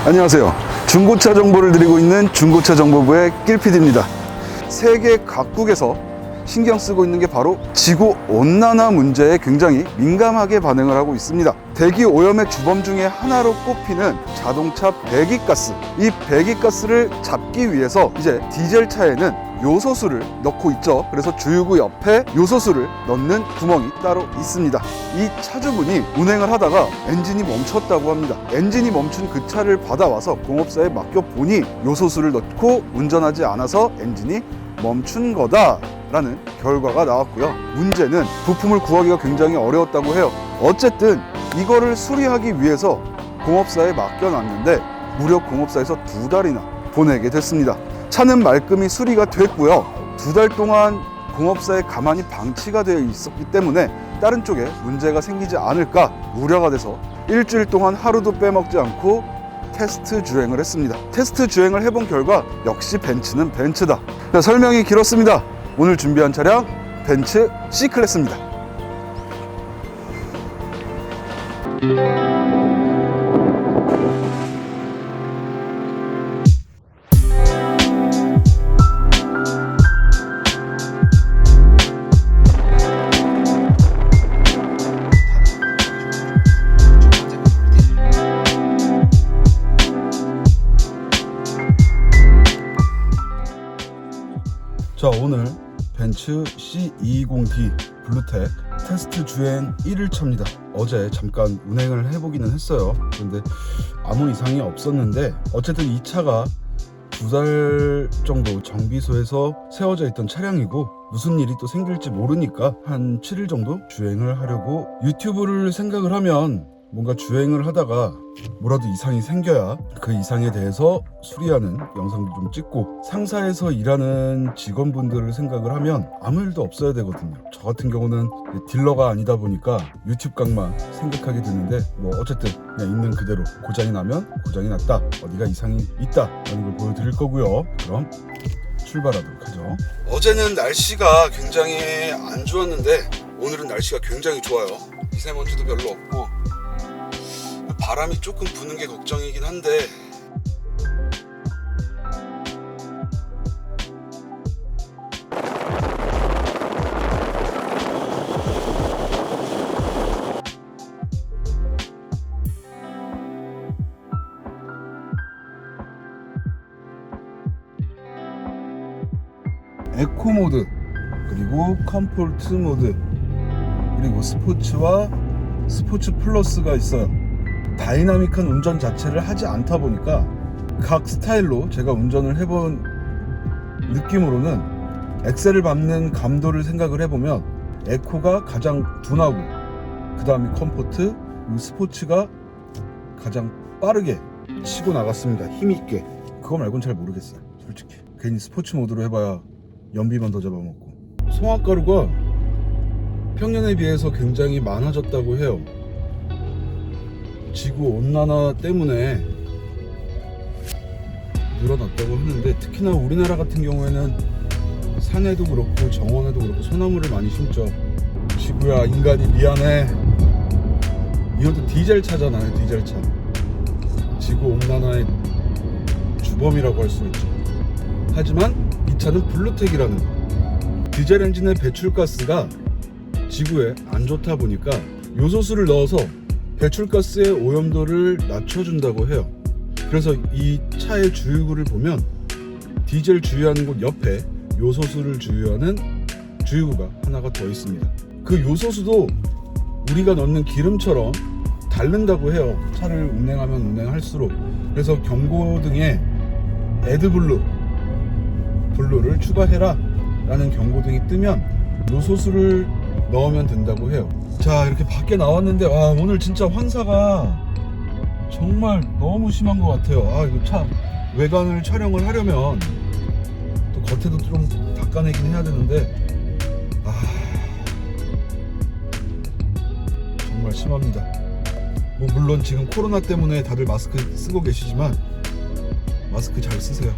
안녕하세요. 중고차 정보를 드리고 있는 중고차 정보부의 낄PD입니다. 세계 각국에서 신경 쓰고 있는 게 바로 지구 온난화 문제에 굉장히 민감하게 반응을 하고 있습니다. 대기 오염의 주범 중에 하나로 꼽히는 자동차 배기가스. 이 배기가스를 잡기 위해서 이제 디젤 차에는 요소수를 넣고 있죠. 그래서 주유구 옆에 요소수를 넣는 구멍이 따로 있습니다. 이 차주분이 운행을 하다가 엔진이 멈췄다고 합니다. 엔진이 멈춘 그 차를 받아와서 공업사에 맡겨보니 요소수를 넣고 운전하지 않아서 엔진이 멈춘 거다라는 결과가 나왔고요. 문제는 부품을 구하기가 굉장히 어려웠다고 해요. 어쨌든 이거를 수리하기 위해서 공업사에 맡겨놨는데 무려 공업사에서 2달이나 보내게 됐습니다. 차는 말끔히 수리가 됐고요. 2달 동안 공업사에 가만히 방치가 되어 있었기 때문에 다른 쪽에 문제가 생기지 않을까 우려가 돼서 일주일 동안 하루도 빼먹지 않고 테스트 주행을 했습니다. 테스트 주행을 해본 결과 역시 벤츠는 벤츠다. 설명이 길었습니다. 오늘 준비한 차량 벤츠 C클래스입니다. 자, 오늘 벤츠 C220D 블루텍 테스트 주행 1일차입니다. 어제 잠깐 운행을 해보기는 했어요. 그런데 아무 이상이 없었는데 어쨌든 이 차가 2달 정도 정비소에서 세워져 있던 차량이고 무슨 일이 또 생길지 모르니까 한 7일 정도 주행을 하려고 유튜브를 생각을 하면 뭔가 주행을 하다가 뭐라도 이상이 생겨야 그 이상에 대해서 수리하는 영상도 좀 찍고 상사에서 일하는 직원분들을 생각을 하면 아무 일도 없어야 되거든요. 저 같은 경우는 딜러가 아니다 보니까 유튜브 각만 생각하게 되는데 뭐 어쨌든 그냥 있는 그대로 고장이 나면 고장이 났다, 어디가 이상이 있다 라는 걸 보여드릴 거고요. 그럼 출발하도록 하죠. 어제는 날씨가 굉장히 안 좋았는데 오늘은 날씨가 굉장히 좋아요. 미세먼지도 별로 없고 바람이 조금 부는 게 걱정이긴 한데 에코 모드 그리고 컴포트 모드 그리고 스포츠와 스포츠 플러스가 있어요. 다이나믹한 운전 자체를 하지 않다 보니까 각 스타일로 제가 운전을 해본 느낌으로는 엑셀을 밟는 감도를 생각을 해보면 에코가 가장 둔하고 그 다음에 컴포트 그리고 스포츠가 가장 빠르게 치고 나갔습니다. 힘있게. 그거 말고는 잘 모르겠어요, 솔직히. 괜히 스포츠 모드로 해봐야 연비만 더 잡아먹고. 송화가루가 평년에 비해서 굉장히 많아졌다고 해요. 지구 온난화 때문에 늘어났다고 하는데 특히나 우리나라 같은 경우에는 산에도 그렇고 정원에도 그렇고 소나무를 많이 심죠. 지구야 인간이 미안해. 이것도 디젤 차잖아요. 디젤 차. 지구 온난화의 주범이라고 할 수 있죠. 하지만 이 차는 블루텍이라는 디젤 엔진의 배출가스가 지구에 안 좋다 보니까 요소수를 넣어서 배출가스의 오염도를 낮춰준다고 해요. 그래서 이 차의 주유구를 보면 디젤 주유하는 곳 옆에 요소수를 주유하는 주유구가 하나가 더 있습니다. 그 요소수도 우리가 넣는 기름처럼 닳는다고 해요. 차를 운행하면 운행할수록. 그래서 경고등에 블루를 추가해라 라는 경고등이 뜨면 요소수를 넣으면 된다고 해요. 자, 이렇게 밖에 나왔는데 와, 오늘 진짜 황사가 정말 너무 심한 것 같아요. 이거 차 외관을 촬영을 하려면 또 겉에도 좀 닦아내긴 해야 되는데 정말 심합니다. 뭐 물론 지금 코로나 때문에 다들 마스크 쓰고 계시지만 마스크 잘 쓰세요.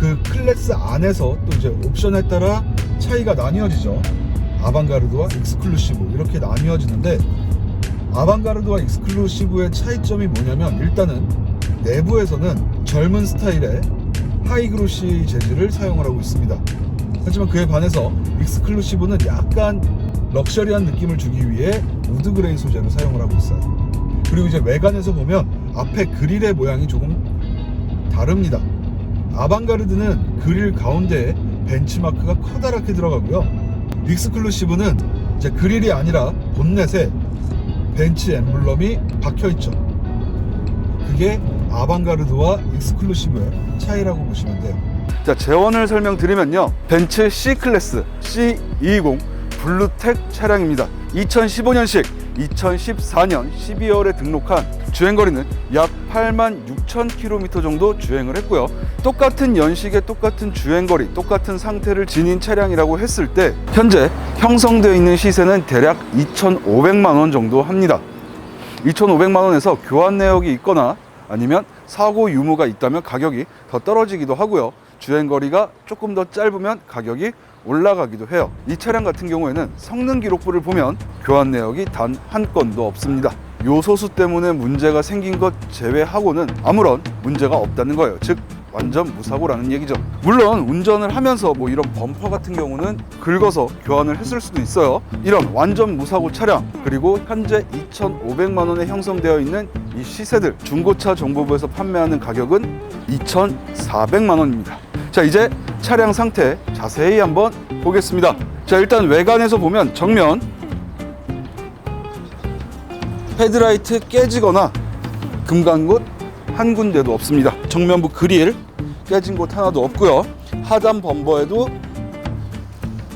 그 클래스 안에서 또 이제 옵션에 따라 차이가 나뉘어지죠. 아방가르드와 익스클루시브 이렇게 나뉘어지는데 아방가르드와 익스클루시브의 차이점이 뭐냐면 일단은 내부에서는 젊은 스타일의 하이그로시 재질을 사용을 하고 있습니다. 하지만 그에 반해서 익스클루시브는 약간 럭셔리한 느낌을 주기 위해 우드 그레이 소재를 사용을 하고 있어요. 그리고 이제 외관에서 보면 앞에 그릴의 모양이 조금 다릅니다. 아방가르드는 그릴 가운데에 벤치마크가 커다랗게 들어가고요. 익스클루시브는 이제 그릴이 아니라 본넷에 벤치 엠블럼이 박혀있죠. 그게 아방가르드와 익스클루시브의 차이라고 보시면 돼요. 자, 재원을 설명드리면요, 벤츠 C클래스 C220 블루텍 차량입니다. 2015년식 2014년 12월에 등록한 주행거리는 약 86,000km 정도 주행을 했고요. 똑같은 연식의 똑같은 주행거리, 똑같은 상태를 지닌 차량이라고 했을 때 현재 형성되어 있는 시세는 대략 2,500만 원 정도 합니다. 2,500만 원에서 교환 내역이 있거나 아니면 사고 유무가 있다면 가격이 더 떨어지기도 하고요. 주행거리가 조금 더 짧으면 가격이 올라가기도 해요. 이 차량 같은 경우에는 성능 기록부를 보면 교환 내역이 단 한 건도 없습니다. 요소수 때문에 문제가 생긴 것 제외하고는 아무런 문제가 없다는 거예요. 즉 완전 무사고라는 얘기죠. 물론 운전을 하면서 뭐 이런 범퍼 같은 경우는 긁어서 교환을 했을 수도 있어요. 이런 완전 무사고 차량, 그리고 현재 2,500만 원에 형성되어 있는 이 시세들, 중고차 정보부에서 판매하는 가격은 2,400만 원입니다. 자, 이제 차량 상태 자세히 한번 보겠습니다. 자, 일단 외관에서 보면 정면 헤드라이트 깨지거나 금간 곳 한 군데도 없습니다. 정면부 그릴 깨진 곳 하나도 없고요. 하단 범버에도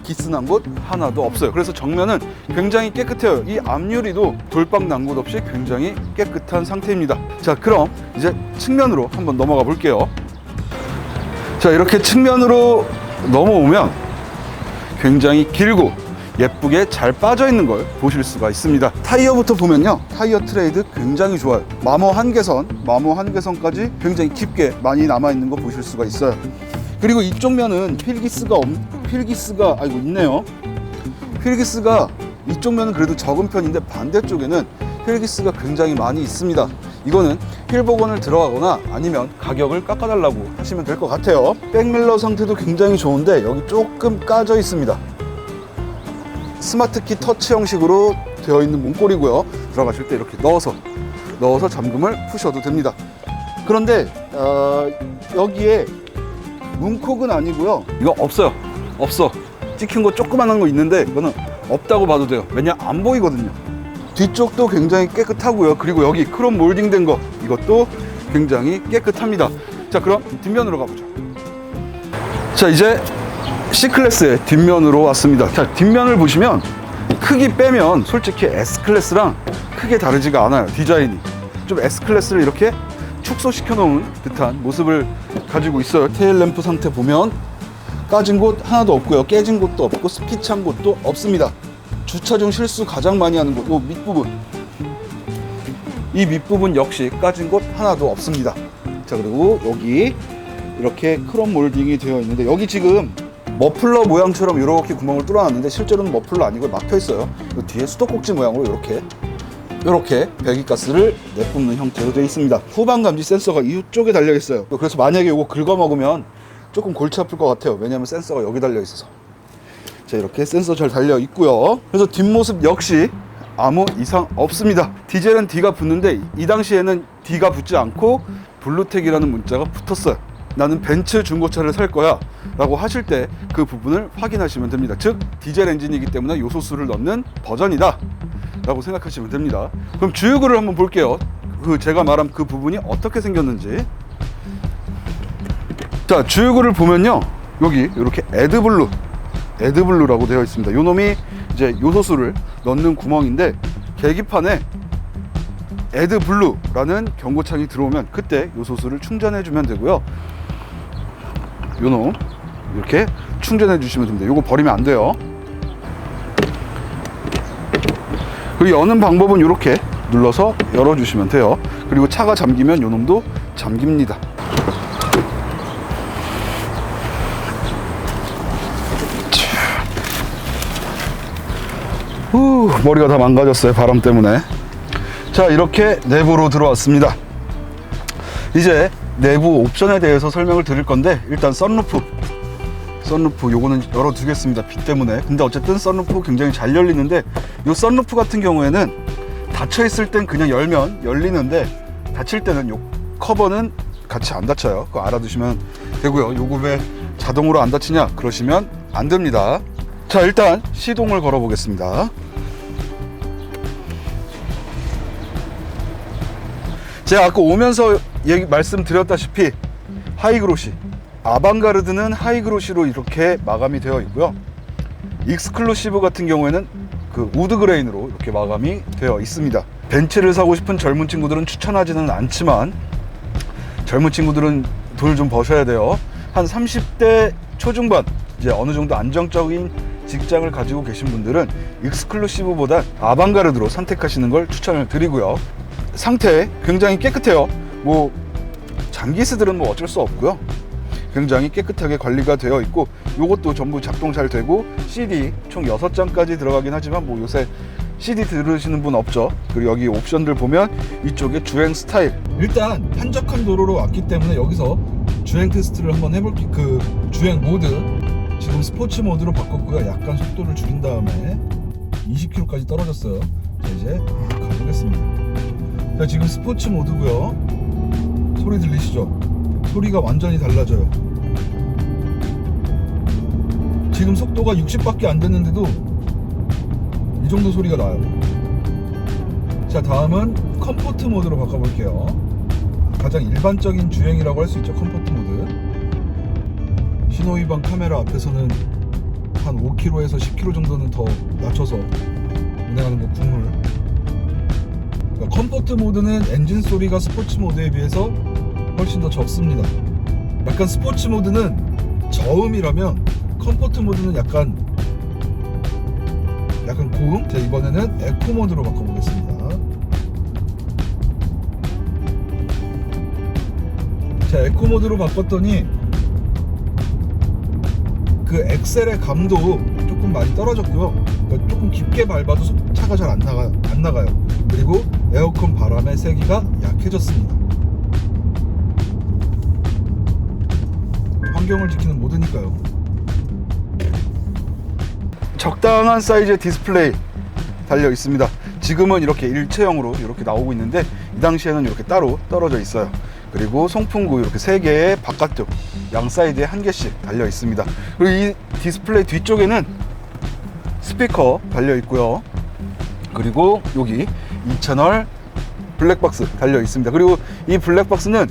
기스난 곳 하나도 없어요. 그래서 정면은 굉장히 깨끗해요. 이 앞유리도 돌박 난 곳 없이 굉장히 깨끗한 상태입니다. 자, 그럼 이제 측면으로 한번 넘어가 볼게요. 자, 이렇게 측면으로 넘어오면 굉장히 길고 예쁘게 잘 빠져 있는 걸 보실 수가 있습니다. 타이어부터 보면요, 타이어 트레이드 굉장히 좋아요. 마모 한계선까지 굉장히 깊게 많이 남아 있는 거 보실 수가 있어요. 그리고 이쪽 면은 휠기스가 있네요. 휠기스가 이쪽 면은 그래도 적은 편인데 반대쪽에는 휠기스가 굉장히 많이 있습니다. 이거는 휠 복원을 들어가거나 아니면 가격을 깎아달라고 하시면 될 것 같아요. 백밀러 상태도 굉장히 좋은데 여기 조금 까져 있습니다. 스마트키 터치 형식으로 되어 있는 문고리고요. 들어가실 때 이렇게 넣어서 잠금을 푸셔도 됩니다. 그런데 여기에 문콕은 아니고요. 이거 없어. 찍힌 거 조그만한 거 있는데 이거는 없다고 봐도 돼요. 왜냐, 안 보이거든요. 뒤쪽도 굉장히 깨끗하고요. 그리고 여기 크롬 몰딩 된 거, 이것도 굉장히 깨끗합니다. 자, 그럼 뒷면으로 가보죠. 자, 이제 C클래스의 뒷면으로 왔습니다. 자, 뒷면을 보시면 크기 빼면 솔직히 S클래스랑 크게 다르지가 않아요. 디자인이 좀 S클래스를 이렇게 축소시켜 놓은 듯한 모습을 가지고 있어요. 테일 램프 상태 보면 까진 곳 하나도 없고요. 깨진 곳도 없고 스키 찬 곳도 없습니다. 주차 중 실수 가장 많이 하는 곳, 이 밑부분, 이 밑부분 역시 까진 곳 하나도 없습니다. 자, 그리고 여기 이렇게 크롬 몰딩이 되어 있는데 여기 지금 머플러 모양처럼 이렇게 구멍을 뚫어놨는데 실제로는 머플러 아니고 막혀 있어요. 뒤에 수도꼭지 모양으로 이렇게 배기가스를 내뿜는 형태로 되어 있습니다. 후방 감지 센서가 이쪽에 달려 있어요. 그래서 만약에 이거 긁어 먹으면 조금 골치 아플 것 같아요. 왜냐하면 센서가 여기 달려 있어서. 자, 이렇게 센서 잘 달려 있고요. 그래서 뒷모습 역시 아무 이상 없습니다. 디젤은 D가 붙는데 이 당시에는 D가 붙지 않고 블루텍이라는 문자가 붙었어요. 나는 벤츠 중고차를 살 거야 라고 하실 때 그 부분을 확인하시면 됩니다. 즉 디젤 엔진이기 때문에 요소수를 넣는 버전이다 라고 생각하시면 됩니다. 그럼 주유구를 한번 볼게요. 제가 말한 그 부분이 어떻게 생겼는지. 자, 주유구를 보면요, 여기 이렇게 에드블루라고 되어 있습니다. 요 놈이 이제 요소수를 넣는 구멍인데 계기판에 에드블루라는 경고창이 들어오면 그때 요소수를 충전해 주면 되고요. 요놈 이렇게 충전해 주시면 됩니다. 요거 버리면 안 돼요. 그리고 여는 방법은 이렇게 눌러서 열어 주시면 돼요. 그리고 차가 잠기면 요놈도 잠깁니다. 머리가 다 망가졌어요, 바람 때문에. 자, 이렇게 내부로 들어왔습니다. 이제 내부 옵션에 대해서 설명을 드릴 건데, 일단 썬루프 요거는 열어두겠습니다, 비 때문에. 근데 어쨌든 썬루프 굉장히 잘 열리는데, 이 썬루프 같은 경우에는 닫혀 있을 땐 그냥 열면 열리는데, 닫힐 때는 요 커버는 같이 안 닫혀요. 그거 알아두시면 되고요. 요거 왜 자동으로 안 닫히냐 그러시면 안 됩니다. 자, 일단 시동을 걸어 보겠습니다. 제가 아까 오면서 말씀드렸다시피 하이그로시, 아방가르드는 하이그로시로 이렇게 마감이 되어 있고요. 익스클루시브 같은 경우에는 그 우드 그레인으로 이렇게 마감이 되어 있습니다. 벤츠를 사고 싶은 젊은 친구들은 추천하지는 않지만, 젊은 친구들은 돈을 좀 버셔야 돼요. 한 30대 초중반, 이제 어느 정도 안정적인 직장을 가지고 계신 분들은 익스클루시브보다 아방가르드로 선택하시는 걸 추천을 드리고요. 상태 굉장히 깨끗해요. 뭐 장기스들은 뭐 어쩔 수 없고요. 굉장히 깨끗하게 관리가 되어 있고, 요것도 전부 작동 잘 되고, CD 총 6장까지 들어가긴 하지만 뭐 요새 CD 들으시는 분 없죠. 그리고 여기 옵션들 보면 이쪽에 주행 스타일, 일단 한적한 도로로 왔기 때문에 여기서 주행 테스트를 한번 해볼게요. 그 주행 모드 지금 스포츠 모드로 바꿨고요. 약간 속도를 줄인 다음에 20km까지 떨어졌어요. 자, 이제 가보겠습니다. 자, 지금 스포츠 모드고요. 소리 들리시죠? 소리가 완전히 달라져요. 지금 속도가 60밖에 안 됐는데도 이 정도 소리가 나요. 자, 다음은 컴포트 모드로 바꿔볼게요. 가장 일반적인 주행이라고 할 수 있죠. 컴포트 모드. 신호위반 카메라 앞에서는 한 5km에서 10km 정도는 더 낮춰서 운행하는 거 국룰. 그러니까 컴포트 모드는 엔진 소리가 스포츠 모드에 비해서 훨씬 더 적습니다. 약간 스포츠 모드는 저음이라면 컴포트 모드는 약간 고음? 자, 이번에는 에코 모드로 바꿔보겠습니다. 자, 에코 모드로 바꿨더니 그 엑셀의 감도 조금 많이 떨어졌고요. 그러니까 조금 깊게 밟아도 차가 잘 안 나가요. 그리고 에어컨 바람의 세기가 약해졌습니다. 환경을 지키는 모드니까요. 적당한 사이즈의 디스플레이 달려 있습니다. 지금은 이렇게 일체형으로 이렇게 나오고 있는데, 이 당시에는 이렇게 따로 떨어져 있어요. 그리고 송풍구 이렇게 3개의 바깥쪽 양 사이드에 1개씩 달려 있습니다. 그리고 이 디스플레이 뒤쪽에는 스피커 달려 있고요. 그리고 여기 2채널 블랙박스 달려 있습니다. 그리고 이 블랙박스는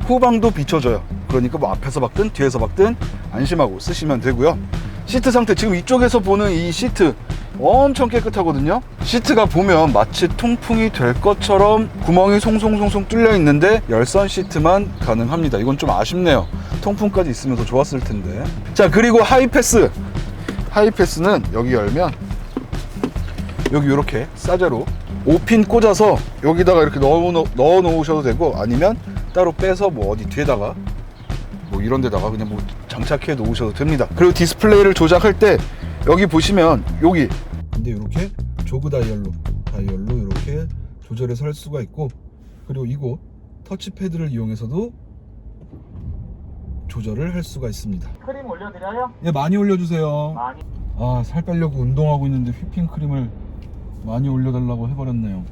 후방도 비춰져요. 그러니까 뭐 앞에서 박든 뒤에서 박든 안심하고 쓰시면 되고요. 시트 상태, 지금 이쪽에서 보는 이 시트 엄청 깨끗하거든요. 시트가 보면 마치 통풍이 될 것처럼 구멍이 송송송송 뚫려 있는데 열선 시트만 가능합니다. 이건 좀 아쉽네요. 통풍까지 있으면 더 좋았을 텐데. 자, 그리고 하이패스는 여기 열면 여기 이렇게 싸제로 5핀 꽂아서 여기다가 이렇게 넣어 놓으셔도 되고, 아니면 따로 빼서 뭐 어디 뒤에다가 뭐 이런 데다가 그냥 뭐 장착해 놓으셔도 됩니다. 그리고 디스플레이를 조작할 때 여기 보시면 여기 근데 이렇게 조그 다이얼로 이렇게 조절해서 할 수가 있고, 그리고 이곳 터치패드를 이용해서도 조절을 할 수가 있습니다. 크림 올려드려요? 예, 많이 올려주세요. 많이. 아, 살 빼려고 운동하고 있는데 휘핑크림을 많이 올려달라고 해버렸네요.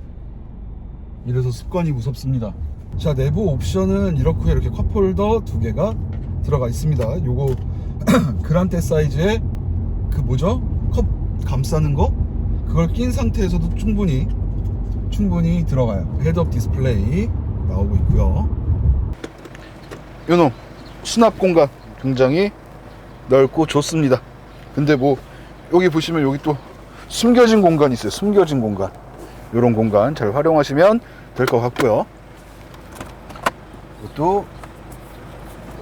이래서 습관이 무섭습니다. 자, 내부 옵션은 이렇게 컵홀더 2개가 들어가 있습니다. 요거 그란테 사이즈의 그 뭐죠? 컵 감싸는 거? 그걸 낀 상태에서도 충분히 들어가요. 헤드업 디스플레이 나오고 있고요. 요놈 수납 공간 굉장히 넓고 좋습니다. 근데 뭐 여기 보시면 여기 또 숨겨진 공간이 있어요. 숨겨진 공간. 요런 공간 잘 활용하시면 될 것 같고요. 이것도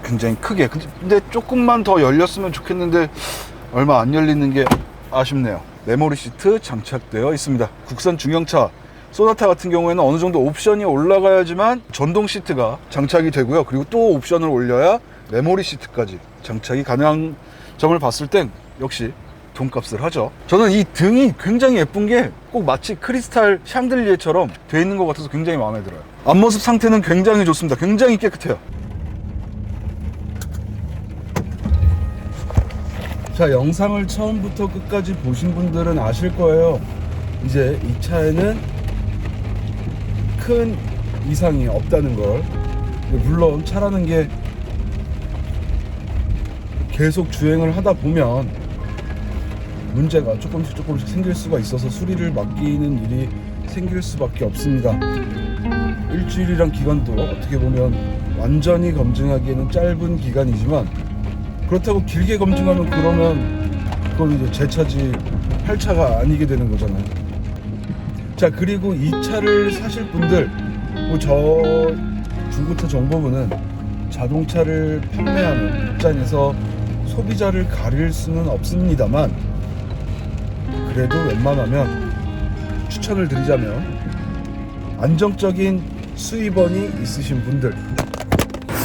굉장히 크게, 근데 조금만 더 열렸으면 좋겠는데 얼마 안 열리는 게 아쉽네요. 메모리 시트 장착되어 있습니다. 국산 중형차 소나타 같은 경우에는 어느 정도 옵션이 올라가야지만 전동 시트가 장착이 되고요. 그리고 또 옵션을 올려야 메모리 시트까지 장착이 가능한 점을 봤을 땐 역시 돈값을 하죠. 저는 이 등이 굉장히 예쁜 게 꼭 마치 크리스탈 샹들리에처럼 돼 있는 것 같아서 굉장히 마음에 들어요. 앞모습 상태는 굉장히 좋습니다. 굉장히 깨끗해요. 자, 영상을 처음부터 끝까지 보신 분들은 아실 거예요. 이제 이 차에는 큰 이상이 없다는 걸. 물론 차라는 게 계속 주행을 하다 보면 문제가 조금씩 생길 수가 있어서 수리를 맡기는 일이 생길 수밖에 없습니다. 일주일이란 기간도 어떻게 보면 완전히 검증하기에는 짧은 기간이지만, 그렇다고 길게 검증하면 그러면 그건 이제 제 차지 할 차가 아니게 되는 거잖아요. 자, 그리고 이 차를 사실 분들, 저 중고차 정보부는 자동차를 판매하는 입장에서 소비자를 가릴 수는 없습니다만, 그래도 웬만하면 추천을 드리자면 안정적인 수입원이 있으신 분들.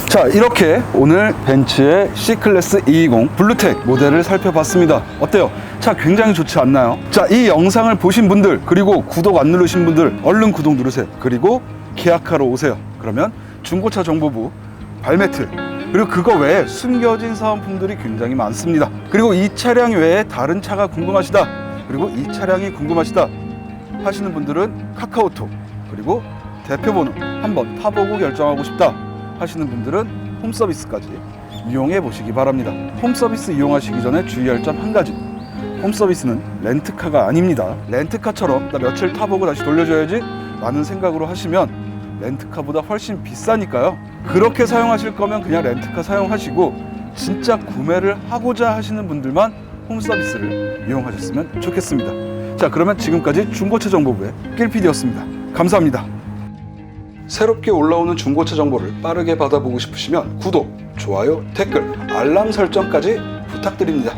자, 이렇게 오늘 벤츠의 C클래스 220 블루텍 모델을 살펴봤습니다. 어때요? 차 굉장히 좋지 않나요? 자, 이 영상을 보신 분들, 그리고 구독 안 누르신 분들 얼른 구독 누르세요. 그리고 계약하러 오세요. 그러면 중고차 정보부 발매트, 그리고 그거 외에 숨겨진 사은품들이 굉장히 많습니다. 그리고 이 차량 외에 다른 차가 궁금하시다, 그리고 이 차량이 궁금하시다 하시는 분들은 카카오톡, 그리고 대표번호 한번 타보고 결정하고 싶다 하시는 분들은 홈서비스까지 이용해 보시기 바랍니다. 홈서비스 이용하시기 전에 주의할 점 한 가지. 홈서비스는 렌트카가 아닙니다. 렌트카처럼 나 며칠 타보고 다시 돌려줘야지 라는 생각으로 하시면 렌트카보다 훨씬 비싸니까요. 그렇게 사용하실 거면 그냥 렌트카 사용하시고, 진짜 구매를 하고자 하시는 분들만 홈서비스를 이용하셨으면 좋겠습니다. 자, 그러면 지금까지 중고차 정보부의 낄PD였습니다. 감사합니다. 새롭게 올라오는 중고차 정보를 빠르게 받아보고 싶으시면 구독, 좋아요, 댓글, 알람 설정까지 부탁드립니다.